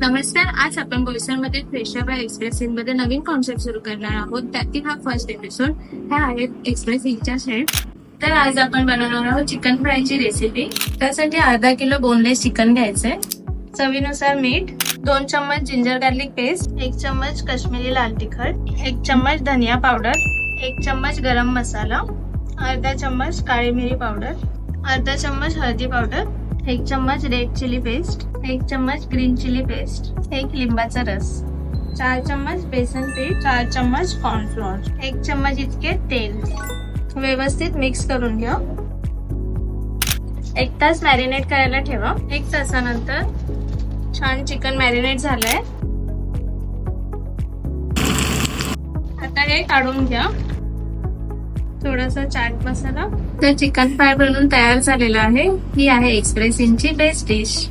नमस्कार. आज आपण बोईसरमध्ये फ्रेशर बाय एक्सप्रेस इन मध्ये नवीन कॉन्सेप्ट सुरू करणार आहोत. त्यातील हा फर्स्ट एपिसोड. ह्या आहेत एक्सप्रेस इनच्या शेड. तर आज आपण बनवणार आहोत चिकन फ्रायची रेसिपी. त्यासाठी अर्धा किलो बोनलेस चिकन घ्यायचंय, चवीनुसार मीठ, 2 चम्मच जिंजर गार्लिक पेस्ट, 1 चम्मच काश्मीरी लाल तिखट, 1 चम्मच धनिया पावडर, 1 चम्मच गरम मसाला, अर्धा चम्मच काळी मिरी पावडर, अर्धा चम्मच हळदी पावडर, 1 चम्मच रेड चिली पेस्ट, 1 चम्मच ग्रीन चिली पेस्ट, 1 लिंबाचा रस, 4 चम्मच बेसन पीठ, 4 चम्मच कॉर्नफ्लोअर, 1 चम्मच इतके तेल. व्यवस्थित मिक्स करून घ्या. 1 तास मॅरिनेट करायला ठेवा. 1 तासानंतर छान चिकन मॅरिनेट झालंय. आता हे काढून घ्या. थोडासा चाट मसाला. तर चिकन फ्राय बनवून तयार झालेला आहे. ही आहे एक्सप्रेस इनची बेस्ट डिश.